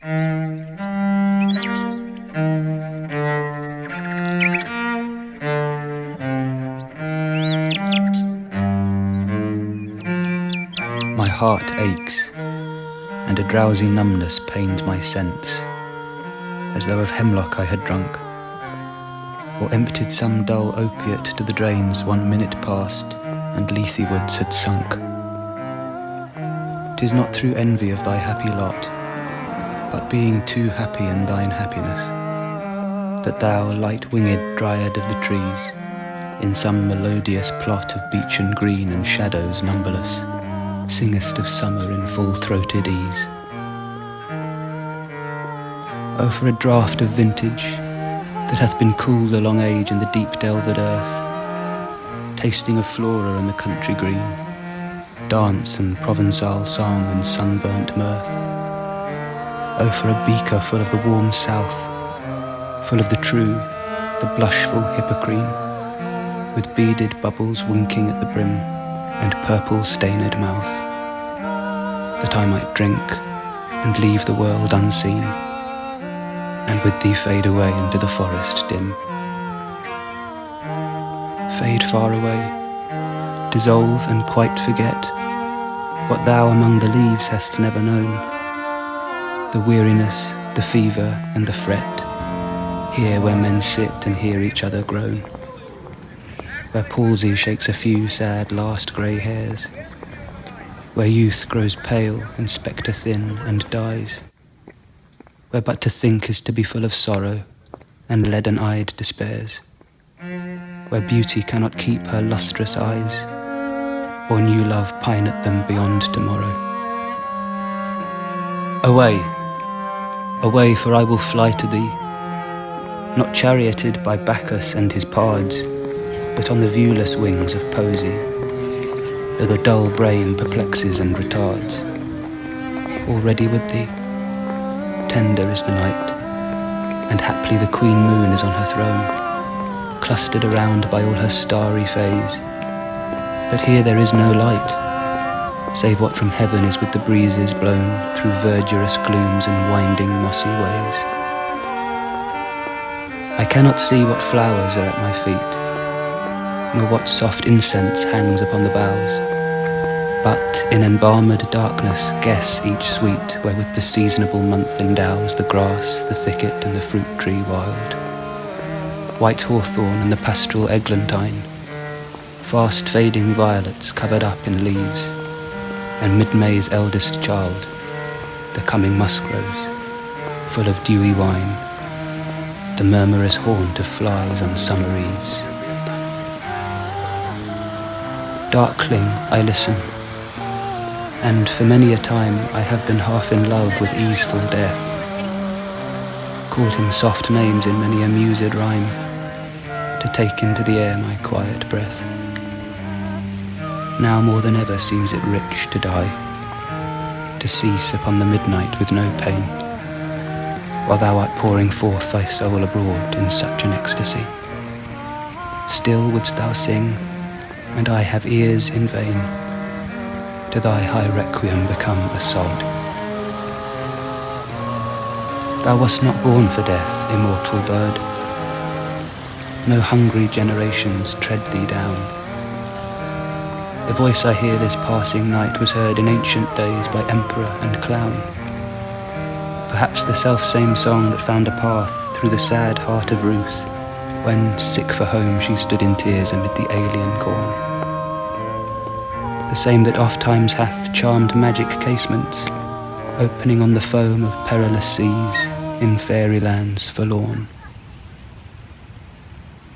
My heart aches, and a drowsy numbness pains my sense, as though of hemlock I had drunk, or emptied some dull opiate to the drains 1 minute past, and Lethe woods had sunk. 'Tis not through envy of thy happy lot, but being too happy in thine happiness, that thou, light-winged dryad of the trees, in some melodious plot of beechen green and shadows numberless, singest of summer in full-throated ease. Oh, for a draught of vintage that hath been cooled a long age in the deep delved earth, tasting of flora and the country green, dance and Provençal song and sunburnt mirth. Oh, for a beaker full of the warm south, full of the true, the blushful hippocrene, with beaded bubbles winking at the brim and purple-stained mouth, that I might drink and leave the world unseen, and with thee fade away into the forest dim. Fade far away, dissolve and quite forget what thou among the leaves hast never known, the weariness, the fever and the fret, here where men sit and hear each other groan, where palsy shakes a few sad last grey hairs, where youth grows pale and spectre thin and dies, where but to think is to be full of sorrow and leaden-eyed despairs, where beauty cannot keep her lustrous eyes, or new love pine at them beyond tomorrow. Away, away, for I will fly to thee, not charioted by Bacchus and his pards, but on the viewless wings of poesy, though the dull brain perplexes and retards. Already with thee, tender is the night, and haply the queen moon is on her throne, clustered around by all her starry fays. But here there is no light, save what from heaven is with the breezes blown through verdurous glooms and winding mossy ways. I cannot see what flowers are at my feet, nor what soft incense hangs upon the boughs, but in embalmed darkness guess each sweet wherewith the seasonable month endows the grass, the thicket and the fruit tree wild, white hawthorn and the pastoral eglantine, fast fading violets covered up in leaves, and mid-May's eldest child, the coming musk rose, full of dewy wine, the murmurous haunt of flies on summer eves. Darkling I listen, and for many a time I have been half in love with easeful death, called him soft names in many a mused rhyme, to take into the air my quiet breath. Now more than ever seems it rich to die, to cease upon the midnight with no pain, while thou art pouring forth thy soul abroad in such an ecstasy. Still wouldst thou sing, and I have ears in vain, to thy high requiem become a sod. Thou wast not born for death, immortal bird. No hungry generations tread thee down. The voice I hear this passing night was heard in ancient days by emperor and clown. Perhaps the self-same song that found a path through the sad heart of Ruth, when, sick for home, she stood in tears amid the alien corn. The same that oft times hath charmed magic casements, opening on the foam of perilous seas in fairy lands forlorn.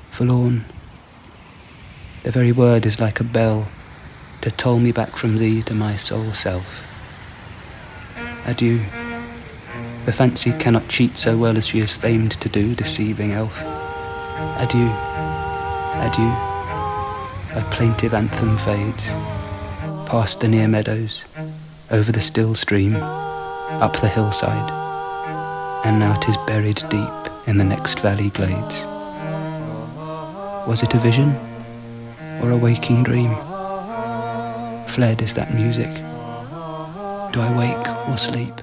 Forlorn, the very word is like a bell to toll me back from thee to my sole self. Adieu. The fancy cannot cheat so well as she is famed to do, deceiving elf. Adieu, adieu, thy plaintive anthem fades, past the near meadows, over the still stream, up the hillside, and now 'tis buried deep in the next valley glades. Was it a vision, or a waking dream? Fled is that music. Do I wake or sleep?